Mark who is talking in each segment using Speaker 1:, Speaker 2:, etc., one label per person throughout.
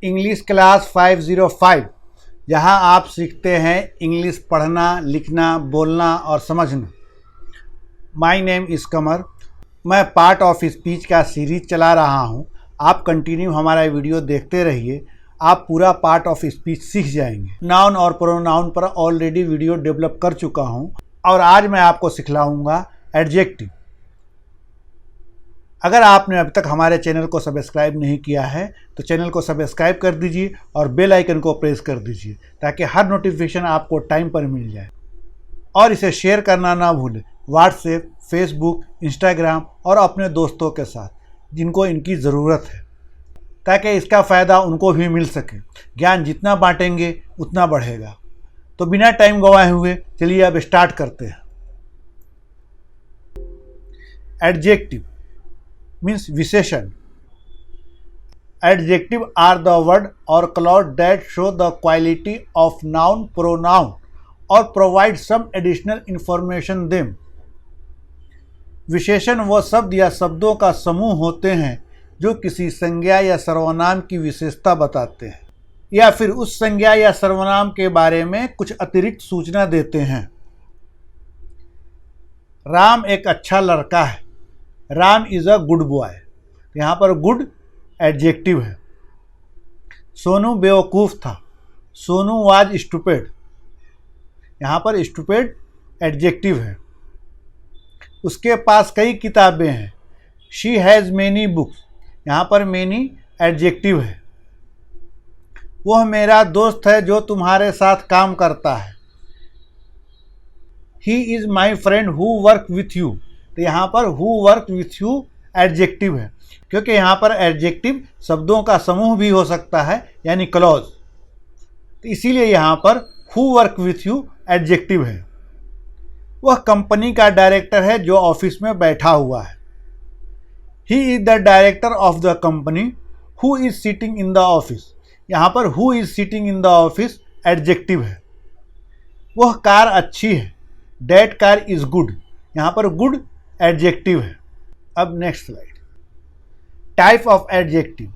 Speaker 1: English class 505, जहां आप सीखते हैं इंग्लिश पढ़ना, लिखना, बोलना और समझना। माय नेम इज़ कमर। मैं पार्ट ऑफ स्पीच का सीरीज चला रहा हूं। आप कंटिन्यू हमारा वीडियो देखते रहिए, आप पूरा पार्ट ऑफ स्पीच सीख जाएंगे। नाउन और प्रोनाउन पर ऑलरेडी वीडियो डेवलप कर चुका हूं और आज मैं आपको सिखलाऊंगा एडजेक्टिव। अगर आपने अभी तक हमारे चैनल को सब्सक्राइब नहीं किया है तो चैनल को सब्सक्राइब कर दीजिए और बेल आइकन को प्रेस कर दीजिए ताकि हर नोटिफिकेशन आपको टाइम पर मिल जाए। और इसे शेयर करना ना भूलें व्हाट्सएप, फेसबुक, इंस्टाग्राम और अपने दोस्तों के साथ जिनको इनकी ज़रूरत है, ताकि इसका फ़ायदा उनको भी मिल सके। ज्ञान जितना बांटेंगे उतना बढ़ेगा। तो बिना टाइम गंवाए हुए चलिए अब स्टार्ट करते हैं। एडजेक्टिव मीन्स विशेषण। Adjective are the word or clause that show the quality of noun, pronoun or provide some additional information them. विशेषण वो शब्द या शब्दों का समूह होते हैं जो किसी संज्ञा या सर्वनाम की विशेषता बताते हैं या फिर उस संज्ञा या सर्वनाम के बारे में कुछ अतिरिक्त सूचना देते हैं। राम एक अच्छा लड़का है। Ram is a good boy. यहाँ पर गुड एडजेक्टिव है। सोनू बेवकूफ़ था। Sonu was stupid. यहाँ पर स्टूपिड एडजेक्टिव है। उसके पास कई किताबें हैं। She has many books. यहाँ पर मैनी एडजेक्टिव है। वह मेरा दोस्त है जो तुम्हारे साथ काम करता है। He is my friend who work with you. तो यहाँ पर who work with you adjective है, क्योंकि यहाँ पर एडजेक्टिव शब्दों का समूह भी हो सकता है यानी क्लॉज। तो इसीलिए यहाँ पर who work with you adjective है। वह कंपनी का डायरेक्टर है जो ऑफिस में बैठा हुआ है। He is the director of the company who is sitting in the office. यहाँ पर who is sitting in the office adjective है। वह कार अच्छी है। That car is good. यहाँ पर गुड एडजेक्टिव है। अब next slide. Type of adjective.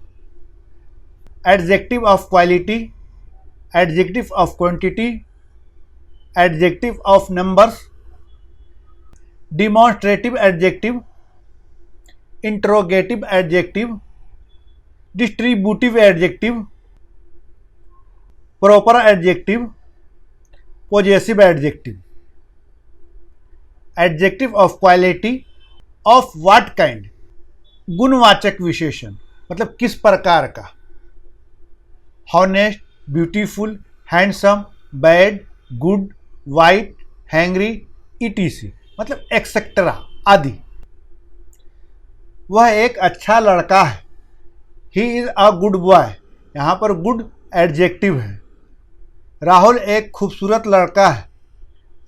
Speaker 1: Adjective of quality, adjective of quantity, adjective of numbers, demonstrative adjective, interrogative adjective, distributive adjective, proper adjective, possessive adjective. Adjective of quality, of what kind, गुणवाचक विशेषण मतलब किस प्रकार का। Honest, beautiful, handsome, bad, good, white, hangry, etc मतलब etcetera आदि। वह एक अच्छा लड़का है। He is a good boy. यहाँ पर गुड एडजेक्टिव है। राहुल एक खूबसूरत लड़का है।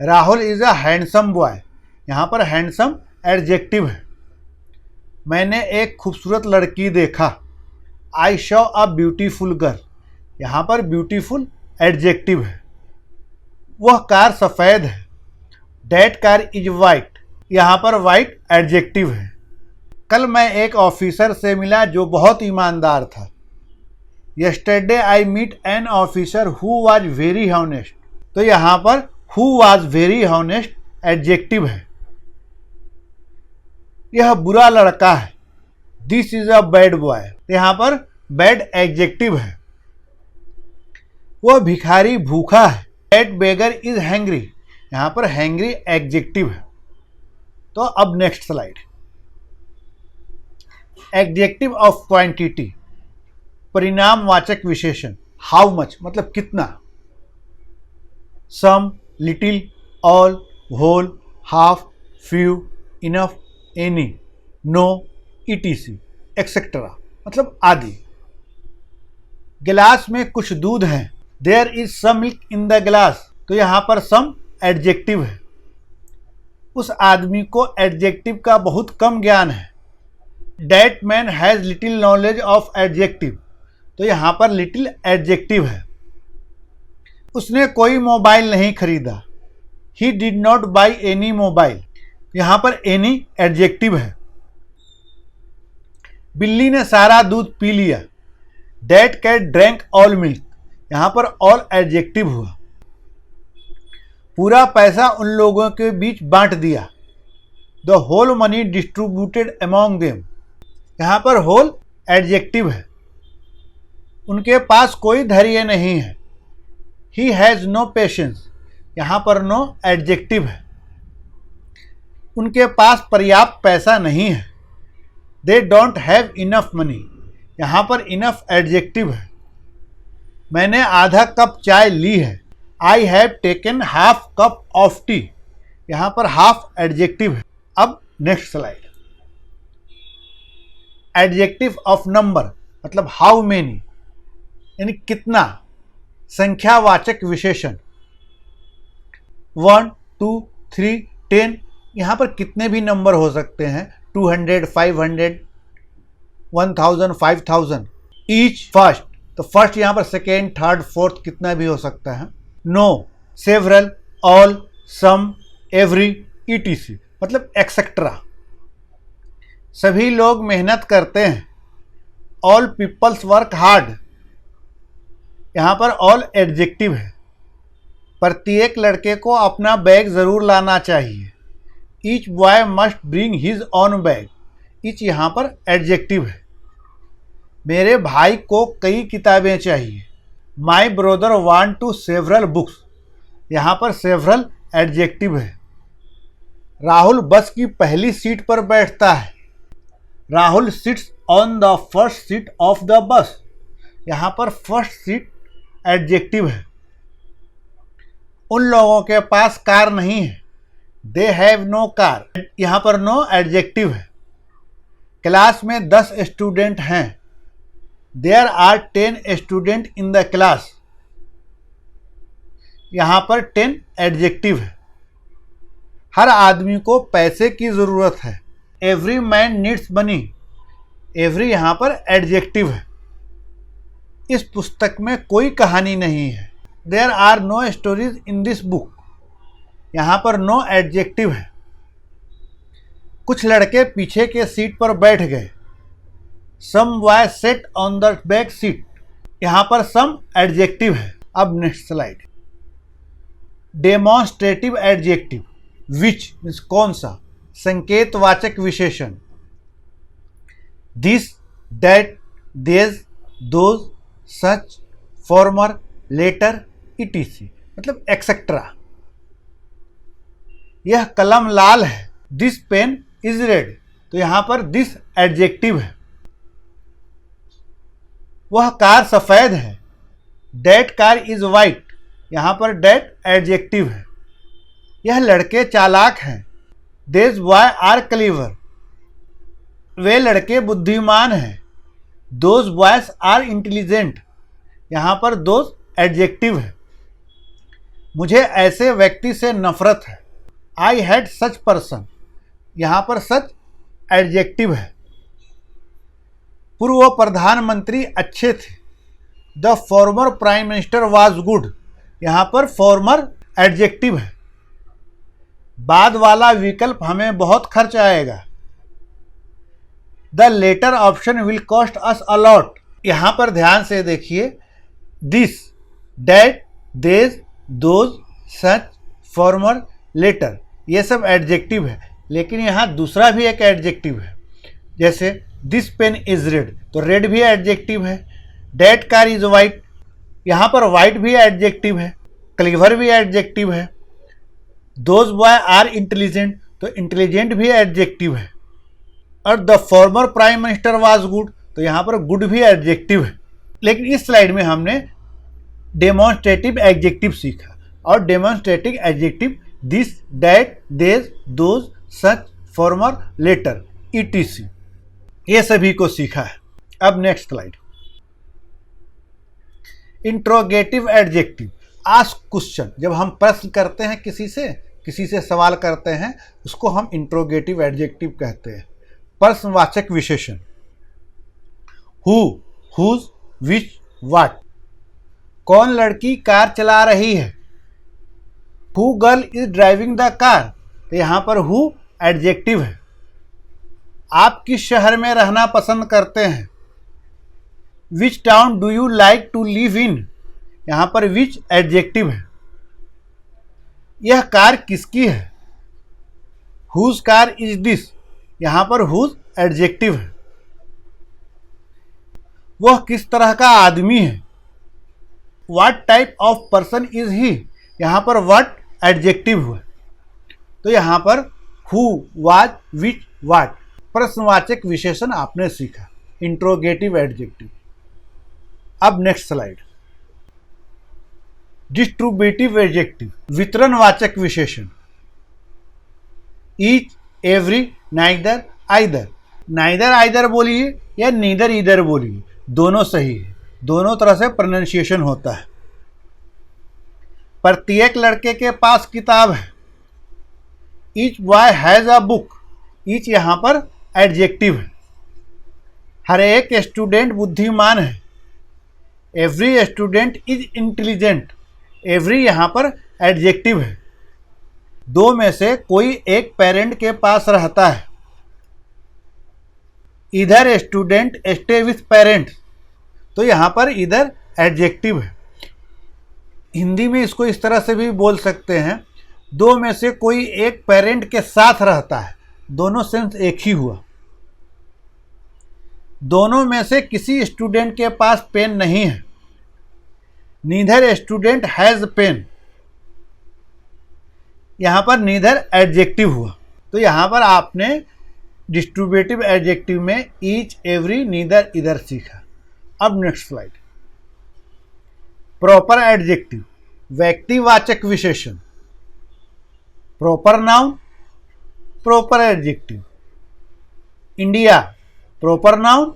Speaker 1: Rahul is a handsome boy. यहाँ पर हैंडसम एडजेक्टिव है। मैंने एक खूबसूरत लड़की देखा। आई शॉ अ ब्यूटीफुल गर्ल। यहाँ पर ब्यूटीफुल एडजेक्टिव है। वह कार सफ़ेद है। That car is white. यहाँ पर वाइट एडजेक्टिव है। कल मैं एक ऑफिसर से मिला जो बहुत ईमानदार था। Yesterday I meet an officer who was very honest. तो यहाँ पर who was very honest adjective है। यह बुरा लड़का है। This is a bad boy. यहाँ पर बैड एडजेक्टिव है। वह भिखारी भूखा है। That beggar is hungry. यहाँ पर हैंग्री एडजेक्टिव है। तो अब next slide. Adjective of quantity, परिणामवाचक विशेषण। हाउ मच मतलब कितना। Some, little, all, whole, half, few, enough, any, no, ETC etcetera मतलब आदि। गिलास में कुछ दूध है। There is some milk in the glass. तो यहाँ पर सम एडजेक्टिव है। उस आदमी को एडजेक्टिव का बहुत कम ज्ञान है। That man has little knowledge of adjective. तो यहाँ पर लिटिल एडजेक्टिव है। उसने कोई मोबाइल नहीं खरीदा। He did not by any mobile. यहाँ पर एनी एडजेक्टिव है। बिल्ली ने सारा दूध पी लिया। That cat drank all milk, यहाँ पर ऑल एडजेक्टिव हुआ। पूरा पैसा उन लोगों के बीच बांट दिया, the whole money distributed among them, यहाँ पर होल एडजेक्टिव है। उनके पास कोई धैर्य नहीं है, ही हैज़ नो पेशेंस, यहाँ पर नो एडजेक्टिव है। उनके पास पर्याप्त पैसा नहीं है, they don't have enough money, यहाँ पर इनफ एडजेक्टिव है। मैंने आधा कप चाय ली है, I have taken half cup of T, यहाँ पर हाफ एडजेक्टिव है। अब next slide. Adjective of number मतलब हाउ मेनी, यानी कितना, संख्यावाचक विशेषण। 1, 2, 3, 10, यहाँ पर कितने भी नंबर हो सकते हैं, 200, 500, 1000, 5000। ईच, फर्स्ट, तो फर्स्ट यहाँ पर सेकेंड, थर्ड, फोर्थ कितना भी हो सकता है। नो, सेवरल, ऑल, सम, एवरी, ईटीसी मतलब एक्सेट्रा। सभी लोग मेहनत करते हैं, ऑल पीपल्स वर्क हार्ड, यहाँ पर ऑल एडजेक्टिव है। प्रत्येक लड़के को अपना बैग ज़रूर लाना चाहिए, each boy must bring his on bag, each यहाँ पर एडजेक्टिव है। मेरे भाई को कई किताबें चाहिए, my brother want to several books, यहाँ पर सेवरल एडजेक्टिव है। राहुल बस की पहली सीट पर बैठता है, Rahul sits on the first seat of the bus, यहाँ पर फर्स्ट सीट एडजेक्टिव है। उन लोगों के पास कार नहीं है, दे हैव नो कार, यहाँ पर नो एडजेक्टिव है। क्लास में 10 स्टूडेंट हैं, there are 10 student in the class, यहाँ पर 10 एडजेक्टिव है। हर आदमी को पैसे की ज़रूरत है, every man needs money, every यहाँ पर एडजेक्टिव है। इस पुस्तक में कोई कहानी नहीं है, there are no stories in this book, यहाँ पर नो एडजेक्टिव है। कुछ लड़के पीछे के सीट पर बैठ गए, some boy set on the back seat, यहाँ पर सम एडजेक्टिव है। अब next slide. Demonstrative adjective, which means कौन सा, संकेतवाचक विशेषण। This, that, these, those, such, former, latter, ETC मतलब एक्सेट्रा। यह कलम लाल है, दिस पेन इज रेड, तो यहाँ पर दिस एडजेक्टिव है। वह कार सफ़ेद है, दैट कार इज वाइट, यहाँ पर दैट एडजेक्टिव है। यह लड़के चालाक हैं, देज बॉय आर क्लीवर, वे लड़के बुद्धिमान हैं, दोज बॉयज आर इंटेलिजेंट, यहाँ पर दोज एडजेक्टिव है। मुझे ऐसे व्यक्ति से नफरत है, आई हैड सच पर्सन, यहाँ पर सच एडजेक्टिव है। पूर्व प्रधानमंत्री अच्छे थे, the former prime minister was good, यहाँ पर फॉर्मर एडजेक्टिव है। बाद वाला विकल्प हमें बहुत खर्च आएगा, the latter option will cost us a lot, यहाँ पर ध्यान से देखिए, this, that, these, those, such, former, latter ये सब एडजेक्टिव है, लेकिन यहाँ दूसरा भी एक एडजेक्टिव है, जैसे दिस पेन इज रेड, तो रेड भी एडजेक्टिव है। डैट कार इज वाइट, यहाँ पर वाइट भी एडजेक्टिव है, क्लीवर भी एडजेक्टिव है। दोज बॉय आर इंटेलिजेंट, तो इंटेलिजेंट भी एडजेक्टिव है। और the former prime minister was good, तो यहाँ पर गुड भी एडजेक्टिव है। लेकिन इस स्लाइड में हमने डेमोन्स्ट्रेटिव एडजेक्टिव सीखा, और demonstrative adjective this, that, these, those, such, former, latter, ETC ये सभी को सीखा है। अब next slide. Interrogative adjective, ask question, जब हम प्रश्न करते हैं किसी से सवाल करते हैं, उसको हम इंट्रोगेटिव एडजेक्टिव कहते हैं। प्रश्नवाचक विशेषण, हु, हुज, विच, व्हाट। कौन लड़की कार चला रही है, who girl is driving the car, तो यहाँ पर हु एडजेक्टिव है। आप किस शहर में रहना पसंद करते हैं, which town do you like to live in, यहाँ पर विच एडजेक्टिव है। यह कार किसकी है, हुज कार इज दिस, यहाँ पर हुज एडजेक्टिव है। वह किस तरह का आदमी है, what type of person is he, यहाँ पर व्हाट एडजेक्टिव हुआ। तो यहाँ पर हु, वाज, विच, व्हाट प्रश्नवाचक विशेषण आपने सीखा, इंट्रोगेटिव एडजेक्टिव। अब नेक्स्ट स्लाइड, डिस्ट्रीब्यूटिव एडजेक्टिव, वितरणवाचक विशेषण। Each, every, neither, either. Neither either बोलिए या नीदर ईदर बोलिए, दोनों सही है, दोनों तरह से प्रोनाउंसिएशन होता है। प्रत्येक लड़के के पास किताब है, each boy has a book, each यहाँ पर एडजेक्टिव है। हर एक स्टूडेंट बुद्धिमान है, every student is intelligent, every यहाँ पर एडजेक्टिव है। दो में से कोई एक पेरेंट के पास रहता है, इधर स्टूडेंट स्टे विथ पेरेंट्स, तो यहाँ पर इधर एडजेक्टिव है। हिंदी में इसको इस तरह से भी बोल सकते हैं, दो में से कोई एक पेरेंट के साथ रहता है, दोनों सेंस एक ही हुआ। दोनों में से किसी स्टूडेंट के पास पेन नहीं है, नीदर स्टूडेंट हैज़ पेन, यहाँ पर नीदर एडजेक्टिव हुआ। तो यहाँ पर आपने डिस्ट्रीब्यूटिव एडजेक्टिव में ईच, एवरी, नीदर, इधर सीखा। अब नेक्स्ट स्लाइड, प्रॉपर एडजेक्टिव, व्यक्तिवाचक विशेषण। Proper noun, proper adjective. India, proper noun,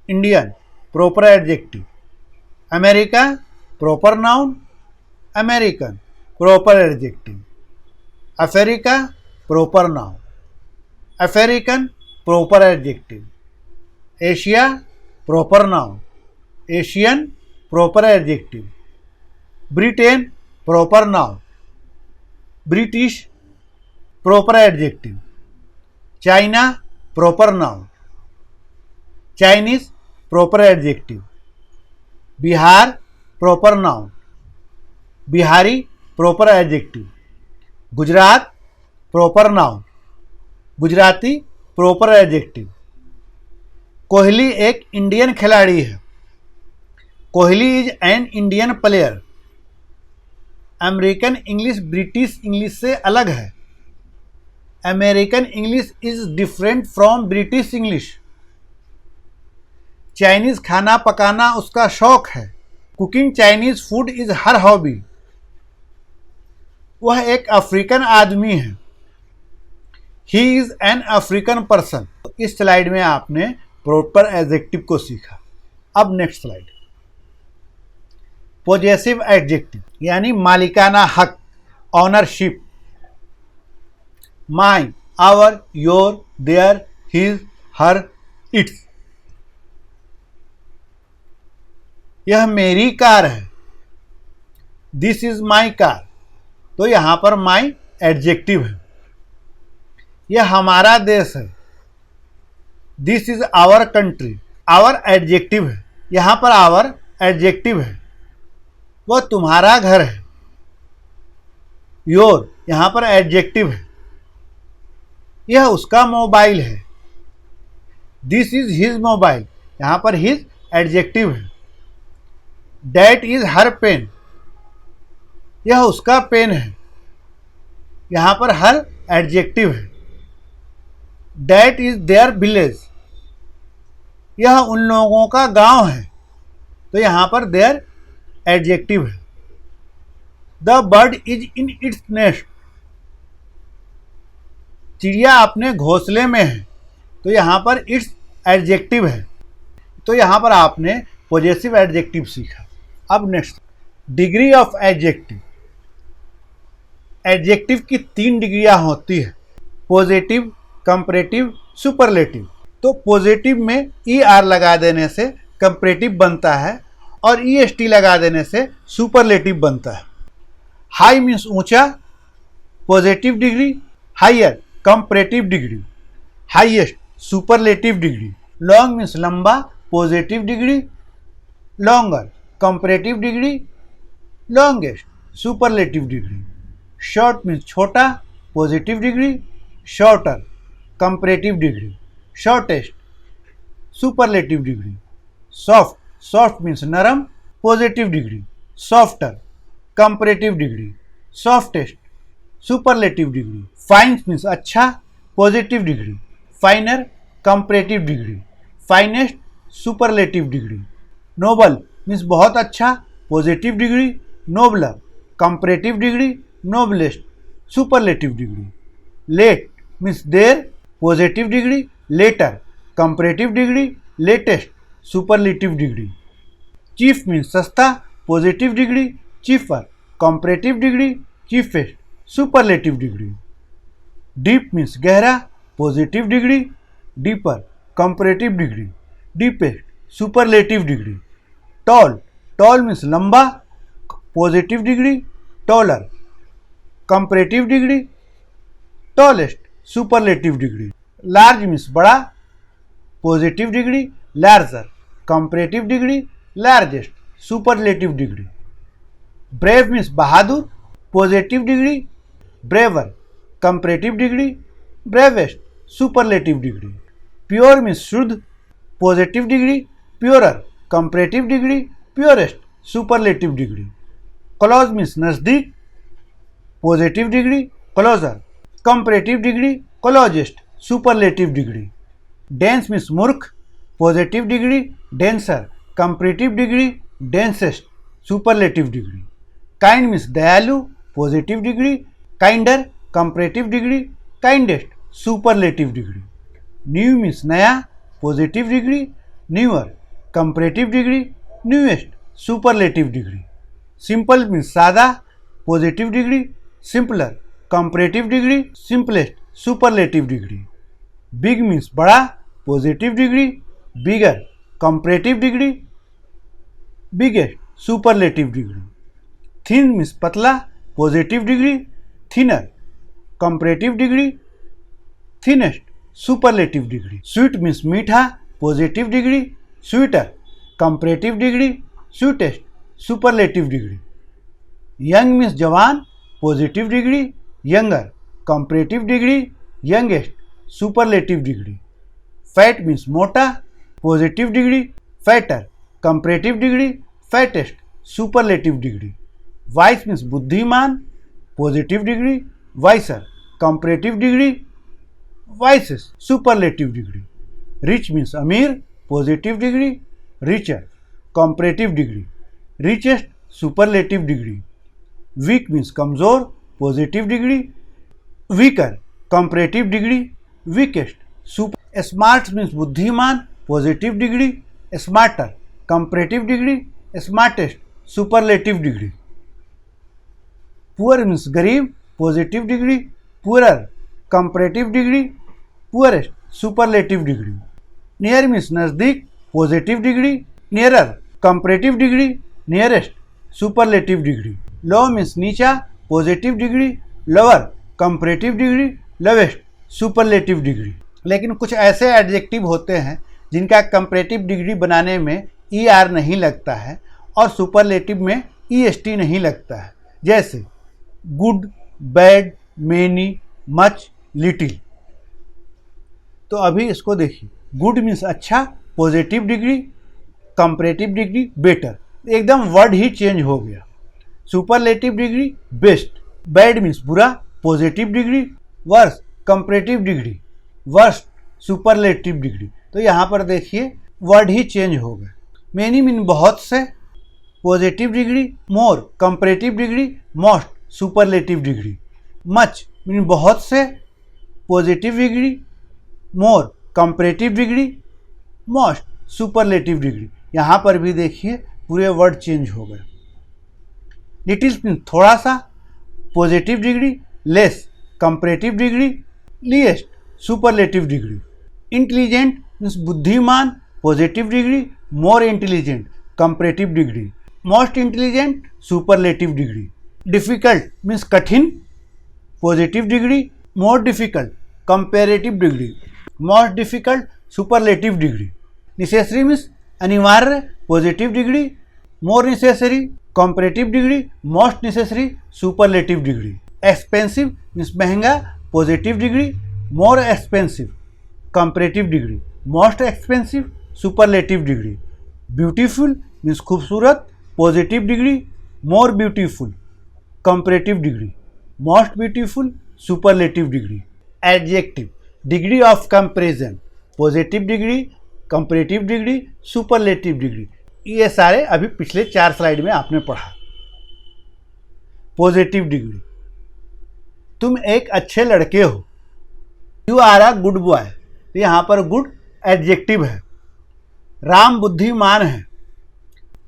Speaker 1: Indian, proper adjective. America, proper noun, American, proper adjective. Africa, proper noun, African, proper adjective. Asia, proper noun, Asian, proper adjective. Britain, proper noun, British, proper adjective. China, proper noun, Chinese, proper adjective. Bihar, proper noun, Bihari, proper adjective. Gujarat, proper noun, Gujarati, proper adjective. Kohli एक Indian खिलाड़ी है, Kohli is an Indian player. American English British English से अलग है, American English is different from British English. Chinese खाना पकाना उसका शौक है, cooking Chinese food is her hobby. वह एक अफ्रीकन आदमी है, he is an African person. इस स्लाइड में आपने प्रॉपर एडजेक्टिव को सीखा। अब नेक्स्ट स्लाइड, पॉजेसिव एडजेक्टिव यानी मालिकाना हक, ownership. My, our, your, their, his, her, its. यह मेरी कार है, दिस इज माई कार, तो यहाँ पर माई एडजेक्टिव है। यह हमारा देश है, this is our country, our adjective है, यहाँ पर आवर एडजेक्टिव है। वह तुम्हारा घर है, योर यहाँ पर एडजेक्टिव है। यह उसका मोबाइल है, दिस इज हिज मोबाइल, यहाँ पर हिज एडजेक्टिव है। डैट इज हर पेन, यह उसका पेन है, यहाँ पर हर एडजेक्टिव है। डैट इज देयर विलेज, यह उन लोगों का गांव है, तो यहाँ पर देयर एडजेक्टिव है। The bird is in its nest, चिड़िया अपने घोंसले में है, तो यहाँ पर इट्स एडजेक्टिव है। तो यहाँ पर आपने पॉजेसिव एडजेक्टिव सीखा। अब next, degree of adjective. Adjective की 3 डिग्रियां होती है, पॉजिटिव, कंपैरेटिव, सुपरलेटिव। तो पॉजिटिव में ई आर लगा देने से कंपैरेटिव बनता है और ई एस टी लगा देने से सुपरलेटिव बनता है। हाई मीन्स ऊंचा, positive degree, higher comparative degree, highest superlative degree. Long means लंबा, positive degree, longer, comparative degree, longest, superlative degree. Short means छोटा, positive degree, shorter, comparative degree, shortest, superlative degree. Soft, soft means नरम, positive degree, softer, comparative degree, softest, superlative degree. Fine means अच्छा, positive degree, finer, comparative degree, finest, superlative degree. Noble means बहुत अच्छा, positive degree, nobler, comparative degree, noblest, superlative degree. Late means देर, positive degree, later, comparative degree, latest, superlative degree. Cheap means सस्ता, positive degree, cheaper, comparative degree, cheapest, superlative degree. Deep means गहरा, positive degree, deeper, comparative degree, deepest, superlative degree. Tall, tall means लंबा, positive degree, taller, comparative degree, tallest, superlative degree. Large means बड़ा, positive degree, larger, comparative degree, largest, superlative degree. Brave means बहादुर, positive degree, braver, comparative degree, bravest, superlative degree. Pure means शुद्ध, positive degree, purer, comparative degree, purest, superlative degree. Close means नजदीक, positive degree, closer, comparative degree, closest, superlative degree. Dense means मूर्ख, positive degree, denser, comparative degree, densest, superlative degree. Kind means दयालु, positive degree, kinder, comparative degree, kindest, superlative degree. New means नया, positive degree, newer, comparative degree, newest, superlative degree. Simple means सादा, positive degree, simpler, comparative degree, simplest, superlative degree. Big means बड़ा, positive degree, bigger, comparative degree, biggest, superlative degree. Thin means पतला, positive degree, thinner, comparative degree, thinnest, superlative degree. Sweet means मीठा, positive degree, sweeter, comparative degree, sweetest, superlative degree. Young means जवान, positive degree, younger, comparative degree, youngest, superlative degree. Fat means मोटा, positive degree, fatter, comparative degree, fattest, superlative degree. Wise means बुद्धिमान, positive degree, wiser, comparative degree, wisest, superlative degree. Rich means अमीर, positive degree, richer, comparative degree, richest, superlative degree. Weak means कमजोर, positive degree, weaker, comparative degree, weakest, super. Smart means बुद्धिमान, positive degree, smarter, comparative degree, smartest, superlative degree. Poor means गरीब, positive degree, poorer, comparative degree, poorest, superlative degree. Near means नजदीक, positive degree, nearer, comparative degree, nearest, superlative degree. Low means नीचा, positive degree, lower, comparative degree, lowest, superlative degree. लेकिन कुछ ऐसे adjective होते हैं जिनका comparative degree बनाने में ER नहीं लगता है और सुपरलेटिव में EST नहीं लगता है, जैसे good, bad, many, much, little. तो अभी इसको देखिए. गुड मीन्स अच्छा, positive degree, comparative degree better, एकदम वर्ड ही चेंज हो गया. Superlative degree best. Bad means बुरा, positive degree worse, comparative degree worst, superlative degree. तो यहाँ पर देखिए वर्ड ही चेंज हो गए. मेनी मीन बहुत से, positive degree more, comparative degree most, superlative degree. Much mean बहुत से, positive degree more, comparative degree most, superlative degree. यहाँ पर भी देखिए पूरे वर्ड चेंज हो गए. लिटिल मीन थोड़ा सा, positive degree less, comparative degree least, superlative degree. Intelligent means बुद्धिमान, positive degree more intelligent, comparative degree most intelligent, superlative degree. Difficult means कठिन, positive degree more difficult, comparative degree most difficult, superlative degree. Necessary means अनिवार्य positive degree, more necessary comparative degree, most necessary superlative degree. Expensive means महंगा positive degree, more expensive comparative degree, most expensive superlative degree. Beautiful means खूबसूरत positive degree, more beautiful comparative degree, most beautiful superlative degree. Adjective degree of comparison, positive degree, comparative degree, superlative degree. ये सारे अभी पिछले 4 slide में आपने पढ़ा। Positive degree, तुम एक अच्छे लड़के हो, you are a good boy. तो यहाँ पर गुड एडजेक्टिव है। राम बुद्धिमान है,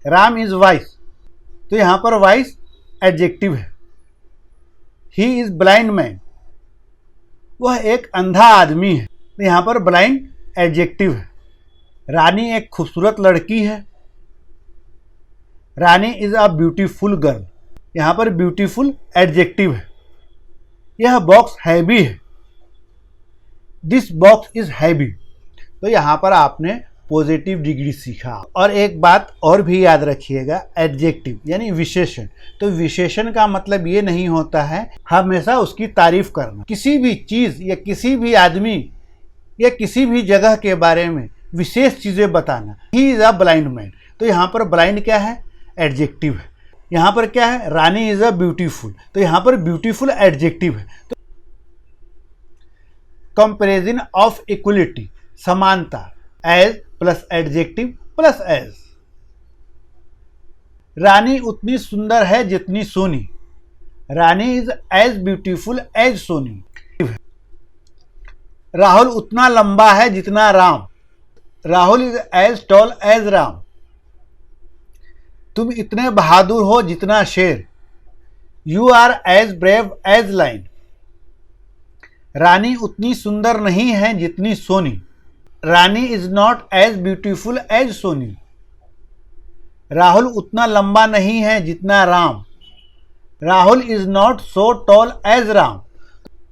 Speaker 1: राम इज वाइस। तो यहाँ पर वाइस एडजेक्टिव है। ही इज ब्लाइंड मैन, वह एक अंधा आदमी है। तो यहाँ पर ब्लाइंड एडजेक्टिव है। रानी एक खूबसूरत लड़की है, Rani is a beautiful girl. यहाँ पर ब्यूटीफुल एडजेक्टिव है। यह बॉक्स हैवी है, दिस बॉक्स इज हैवी। तो यहाँ पर आपने पॉजिटिव डिग्री सीखा। और एक बात और भी याद रखिएगा, एडजेक्टिव यानी विशेषण। तो विशेषण का मतलब ये नहीं होता है हमेशा उसकी तारीफ करना। किसी भी चीज़ या किसी भी आदमी या किसी भी जगह के बारे में विशेष चीज़ें बताना। He is a blind man. तो यहाँ पर ब्लाइंड क्या है? एडजेक्टिव है। यहाँ पर क्या है? Rani is a beautiful. तो यहाँ पर ब्यूटीफुल एडजेक्टिव है। तो कंपैरिजन ऑफ इक्वलिटी, समानता, as plus adjective plus as. Rani उतनी सुंदर है जितनी Soni, Rani is as beautiful as Soni. Rahul उतना लंबा है जितना Ram, Rahul is as tall as Ram. तुम इतने बहादुर हो जितना शेर, you are as brave as lion. Rani उतनी सुंदर नहीं है जितनी Soni, Rani is not as beautiful as Soni. Rahul उतना लंबा नहीं है जितना Ram, Rahul is not so tall as Ram.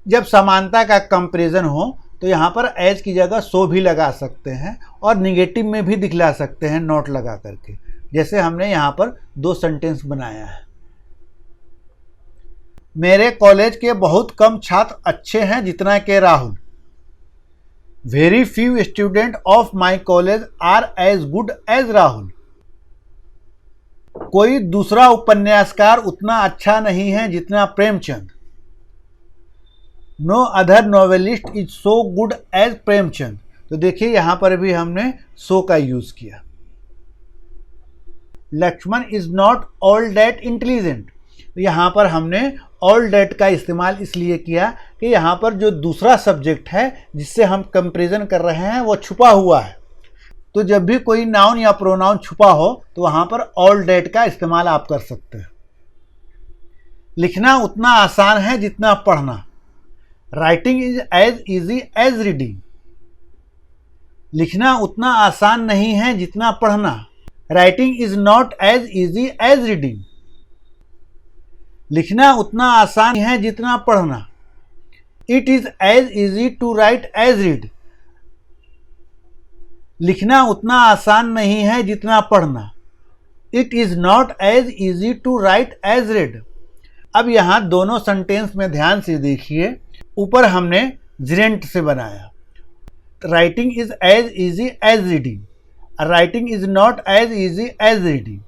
Speaker 1: जब समानता का कंपैरिजन हो तो यहाँ पर एज की जगह सो भी लगा सकते हैं और निगेटिव में भी दिखला सकते हैं नॉट लगा करके, जैसे हमने यहाँ पर 2 सेंटेंस बनाया है। मेरे कॉलेज के बहुत कम छात्र अच्छे हैं जितना के Rahul, very few student of my college are as good as Rahul. कोई दूसरा उपन्यासकार उतना अच्छा नहीं है जितना Premchand, no other novelist is so good as Premchand. तो देखिए यहाँ पर भी हमने सो का यूज किया। Lakshman is not all that intelligent. यहाँ पर हमने ऑल दैट का इस्तेमाल इसलिए किया कि यहाँ पर जो दूसरा सब्जेक्ट है जिससे हम कंपैरिजन कर रहे हैं वो छुपा हुआ है। तो जब भी कोई नाउन या प्रोनाउन छुपा हो तो वहाँ पर ऑल दैट का इस्तेमाल आप कर सकते हैं। लिखना उतना आसान है जितना पढ़ना, writing is as easy as reading. लिखना उतना आसान नहीं है जितना पढ़ना, writing is not as easy as reading. लिखना उतना आसान है जितना पढ़ना, it is as easy to write as read. लिखना उतना आसान नहीं है जितना पढ़ना, it is not as easy to write as read. अब यहाँ दोनों सेंटेंस में ध्यान से देखिए, ऊपर हमने जिरेंट से बनाया, writing is as easy as reading, writing is not as easy as reading.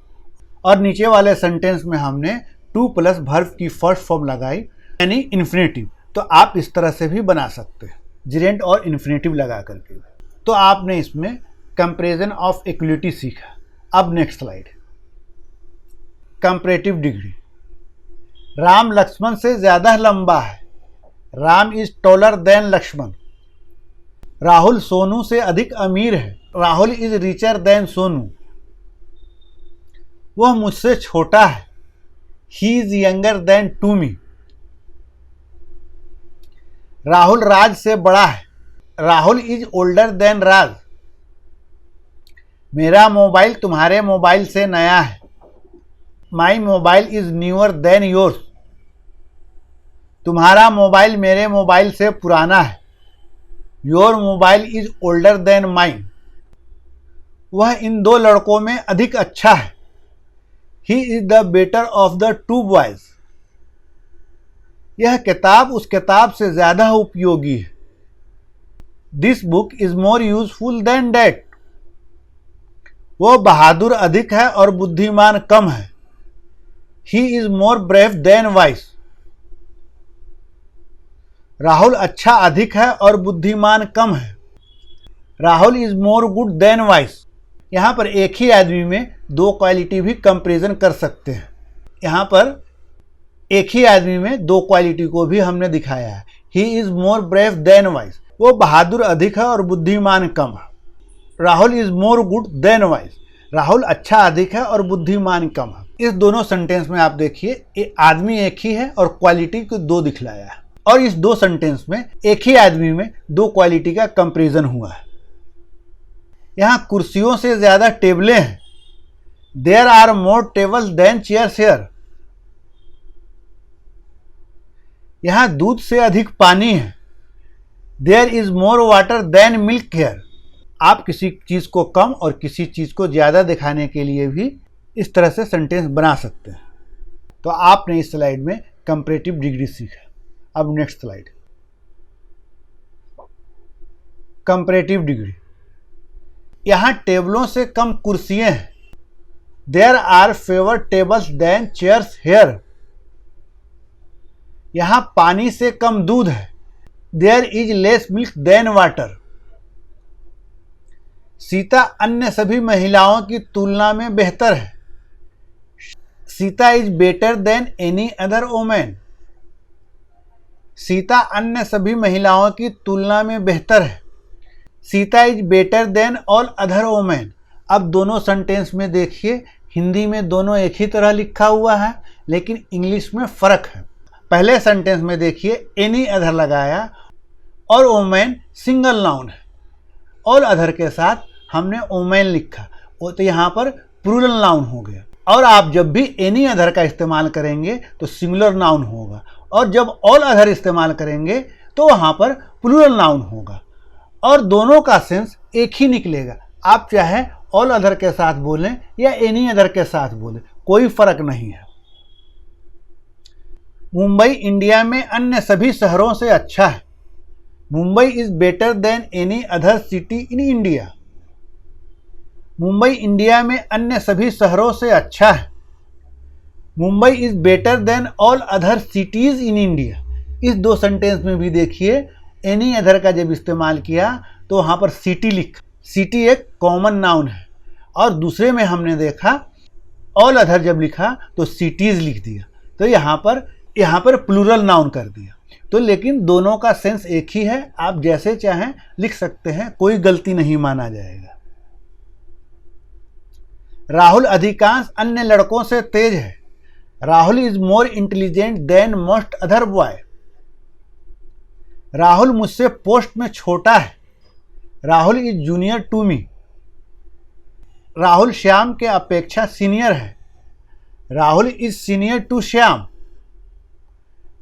Speaker 1: और नीचे वाले सेंटेंस में हमने टू प्लस वर्ब की फर्स्ट फॉर्म लगाई यानी इन्फिनेटिव। तो आप इस तरह से भी बना सकते हैं, जिरेंट और इन्फिनेटिव लगा करके। तो आपने इसमें कंपैरिजन ऑफ इक्वलिटी सीखा। अब next slide, comparative degree. Ram Lakshman से ज़्यादा लंबा है, Ram is taller than Lakshman. Rahul Sonu से अधिक अमीर है, Rahul is richer than Sonu. वह मुझसे छोटा है, he is younger than to me. Rahul Raj से बड़ा है, Rahul is older than Raj. मेरा मोबाइल तुम्हारे मोबाइल से नया है, my mobile is newer than yours. तुम्हारा मोबाइल मेरे मोबाइल से पुराना है, your mobile is older than mine. वह इन दो लड़कों में अधिक अच्छा है। He is the better of the two boys. यह किताब उस किताब से ज्यादा उपयोगी है। This book is more useful than that. वह बहादुर अधिक है और बुद्धिमान कम है। He is more brave than wise. Rahul अच्छा अधिक है और बुद्धिमान कम है। Rahul is more good than wise. यहाँ पर एक ही आदमी में दो क्वालिटी भी कंपैरिजन कर सकते हैं। यहाँ पर एक ही आदमी में दो क्वालिटी को भी हमने दिखाया है। He is more brave than wise. वो बहादुर अधिक है और बुद्धिमान कम है। Rahul is more good than wise. Rahul अच्छा अधिक है और बुद्धिमान कम है। इस दोनों सेंटेंस में आप देखिए आदमी एक ही है और क्वालिटी को दो दिखलाया है, और इस दो सेंटेंस में एक ही आदमी में दो क्वालिटी का कंपैरिजन हुआ है। यहाँ कुर्सियों से ज्यादा टेबलें हैं। There are more tables than chairs here. यहाँ दूध से अधिक पानी है। There is more water than milk here. आप किसी चीज को कम और किसी चीज को ज्यादा दिखाने के लिए भी इस तरह से सेंटेंस बना सकते हैं। तो आपने इस स्लाइड में कंपैरेटिव डिग्री सीखा। अब नेक्स्ट स्लाइड, कंपैरेटिव डिग्री। यहाँ टेबलों से कम कुर्सियां हैं। There are fewer tables than chairs here. यहाँ पानी से कम दूध है। There is less milk than water. Sita अन्य सभी महिलाओं की तुलना में बेहतर है। Sita is better than any other women. Sita अन्य सभी महिलाओं की तुलना में बेहतर है। Sita is better than all other women. अब दोनों सेंटेंस में देखिए, हिंदी में दोनों एक ही तरह लिखा हुआ है, लेकिन इंग्लिश में फर्क है। पहले सेंटेंस में देखिए एनी अदर लगाया और वोमेन सिंगल नाउन है। ऑल अदर के साथ हमने वोमेन लिखा, तो यहाँ पर प्लूरल नाउन हो गया। और आप जब भी एनी अदर का इस्तेमाल करेंगे तो सिंगुलर नाउन होगा, और जब ऑल अदर इस्तेमाल करेंगे तो वहाँ पर प्लूरल नाउन होगा, और दोनों का सेंस एक ही निकलेगा। आप चाहे ऑल अदर के साथ बोलें या एनी अदर के साथ बोलें, कोई फर्क नहीं है। मुंबई इंडिया में अन्य सभी शहरों से अच्छा है। Mumbai is better than any other city in India. Mumbai India में अन्य सभी शहरों से अच्छा है। Mumbai is better than all other cities in India. इस दो सेंटेंस में भी देखिए एनी अदर का जब इस्तेमाल किया तो वहाँ पर सिटी लिखा। सिटी एक कॉमन नाउन है, और दूसरे में हमने देखा ऑल अदर जब लिखा तो सिटीज लिख दिया, तो यहाँ पर प्लूरल नाउन कर दिया। तो लेकिन दोनों का सेंस एक ही है, आप जैसे चाहें लिख सकते हैं, कोई गलती नहीं माना जाएगा। राहुल अधिकांश अन्य लड़कों से तेज है। Rahul is more intelligent than most other boy. Rahul मुझसे पोस्ट में छोटा है। Rahul is junior to me. Rahul Shyam के अपेक्षा सीनियर है। Rahul is senior to Shyam.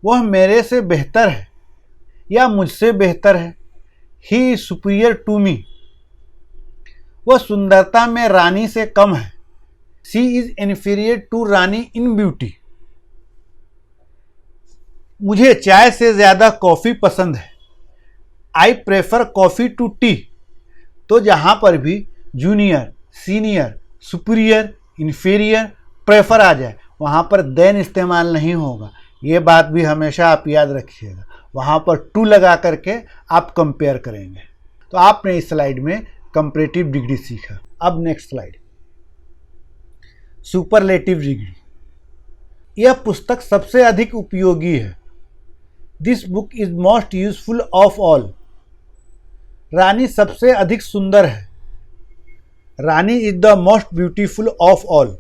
Speaker 1: वह मेरे से बेहतर है या मुझसे बेहतर है। He is superior to me. वह सुंदरता में रानी से कम है। She is inferior to Rani in beauty. मुझे चाय से ज़्यादा कॉफ़ी पसंद है। I prefer coffee to tea. तो जहाँ पर भी junior, senior, superior, inferior, prefer आ जाए, वहाँ पर देन इस्तेमाल नहीं होगा। ये बात भी हमेशा आप याद रखिएगा। वहाँ पर टू लगा करके आप कंपेयर करेंगे। तो आपने इस स्लाइड में कंपैरेटिव डिग्री सीखा। अब नेक्स्ट स्लाइड, सुपरलेटिव डिग्री। यह पुस्तक सबसे अधिक उपयोगी है। This book is most useful of all. Rani सबसे अधिक सुंदर है। Rani is the most beautiful of all.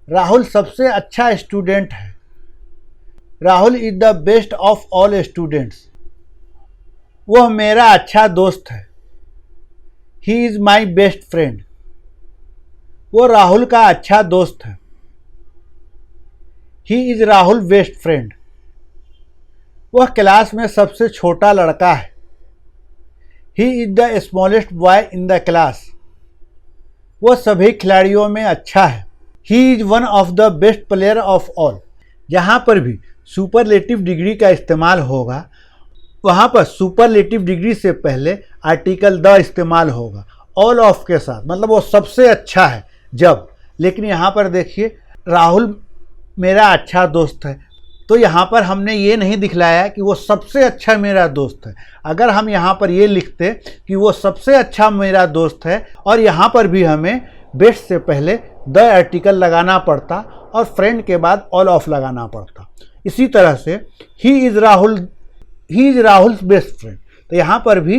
Speaker 1: Rahul सबसे अच्छा स्टूडेंट है। Rahul is the best of all students. वह मेरा अच्छा दोस्त है। He is my best friend. वो राहुल का अच्छा दोस्त है। He is Rahul best friend. वह क्लास में सबसे छोटा लड़का है। He is the smallest boy in the class. वो सभी खिलाड़ियों में अच्छा है। He is one of the best player of all. जहाँ पर भी सुपरलेटिव डिग्री का इस्तेमाल होगा वहाँ पर सुपरलेटिव डिग्री से पहले आर्टिकल द इस्तेमाल होगा ऑल ऑफ के साथ, मतलब वो सबसे अच्छा है जब। लेकिन यहाँ पर देखिए राहुल मेरा अच्छा दोस्त है, तो यहाँ पर हमने ये नहीं दिखलाया कि वो सबसे अच्छा मेरा दोस्त है। अगर हम यहाँ पर ये लिखते कि वो सबसे अच्छा मेरा दोस्त है और यहाँ पर भी हमें बेस्ट से पहले द आर्टिकल लगाना पड़ता और फ्रेंड के बाद ऑल ऑफ लगाना पड़ता। इसी तरह से he is Rahul's best friend, तो यहाँ पर भी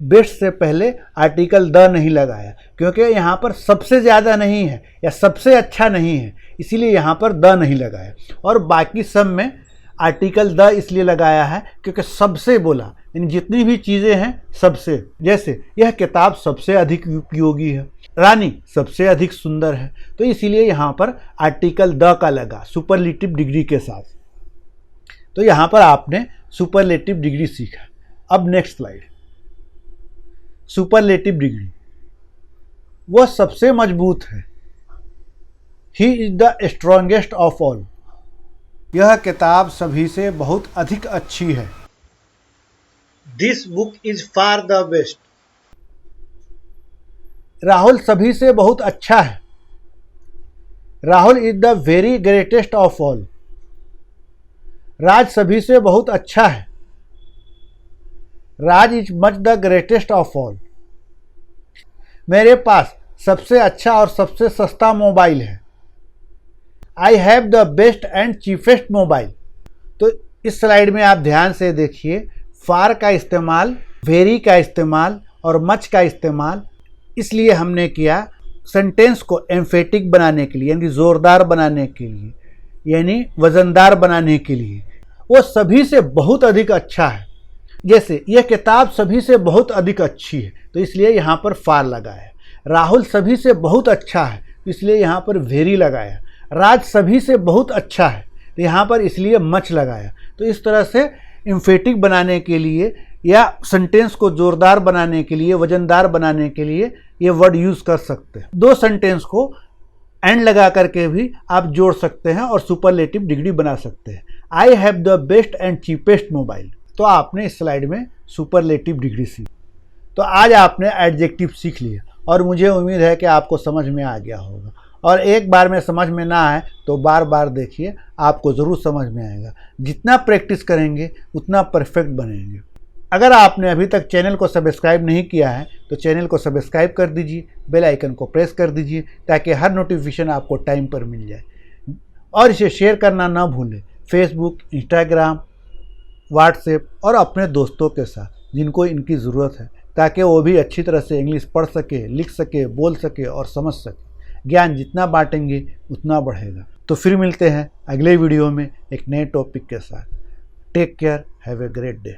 Speaker 1: बेस्ट से पहले आर्टिकल द नहीं लगाया क्योंकि यहाँ पर सबसे ज़्यादा नहीं है या सबसे अच्छा नहीं है, इसीलिए यहाँ पर द नहीं लगाया। और बाकी सब में आर्टिकल द इसलिए लगाया है क्योंकि सबसे बोला, यानी जितनी भी चीज़ें हैं सबसे। जैसे यह किताब सबसे अधिक उपयोगी है, रानी सबसे अधिक सुंदर है, तो इसीलिए यहाँ पर आर्टिकल द का लगा सुपरलेटिव डिग्री के साथ। तो यहाँ पर आपने सुपरलेटिव डिग्री सीखा। अब नेक्स्ट स्लाइड। सुपरलेटिव डिग्री वह सबसे मजबूत है। He is the strongest of all. यह किताब सभी से बहुत अधिक अच्छी है। This book is far the best. Rahul सभी से बहुत अच्छा है। Rahul is the very greatest of all. Raj सभी से बहुत अच्छा है। Raj is much the greatest of all. मेरे पास सबसे अच्छा और सबसे सस्ता मोबाइल है। I have the best and cheapest mobile. तो इस स्लाइड में आप ध्यान से देखिए, फार का इस्तेमाल, वेरी का इस्तेमाल और मच का इस्तेमाल इसलिए हमने किया सेंटेंस को एम्फेटिक बनाने के लिए, यानी ज़ोरदार बनाने के लिए, यानी वज़नदार बनाने के लिए। वो सभी से बहुत अधिक अच्छा है। जैसे यह किताब सभी से बहुत अधिक अच्छी है, तो इसलिए यहाँ पर फार लगाया। राहुल सभी से बहुत अच्छा है, तो इसलिए यहाँ पर वेरी लगाया। राज सभी से बहुत अच्छा है, तो यहाँ पर इसलिए मच लगाया। तो इस तरह से एम्फेटिक बनाने के लिए या सेंटेंस को ज़ोरदार बनाने के लिए, वजनदार बनाने के लिए ये वर्ड यूज़ कर सकते हैं। दो सेंटेंस को एंड लगा करके भी आप जोड़ सकते हैं और सुपरलेटिव डिग्री बना सकते हैं। आई have the best and cheapest mobile. तो आपने इस स्लाइड में सुपरलेटिव डिग्री सीखी। तो आज आपने एडजेक्टिव सीख लिया और मुझे उम्मीद है कि आपको समझ में आ गया होगा। और एक बार में समझ में ना आए तो बार बार देखिए, आपको ज़रूर समझ में आएगा। जितना प्रैक्टिस करेंगे उतना परफेक्ट बनेंगे। अगर आपने अभी तक चैनल को सब्सक्राइब नहीं किया है तो चैनल को सब्सक्राइब कर दीजिए, बेल आइकन को प्रेस कर दीजिए ताकि हर नोटिफिकेशन आपको टाइम पर मिल जाए। और इसे शेयर करना ना भूलें फेसबुक, इंस्टाग्राम, व्हाट्सएप और अपने दोस्तों के साथ जिनको इनकी ज़रूरत है, ताकि वो भी अच्छी तरह से इंग्लिश पढ़ सके, लिख सके, बोल सके और समझ सके। ज्ञान जितना बांटेंगे उतना बढ़ेगा। तो फिर मिलते हैं अगले वीडियो में एक नए टॉपिक के साथ। Take care, have a great day.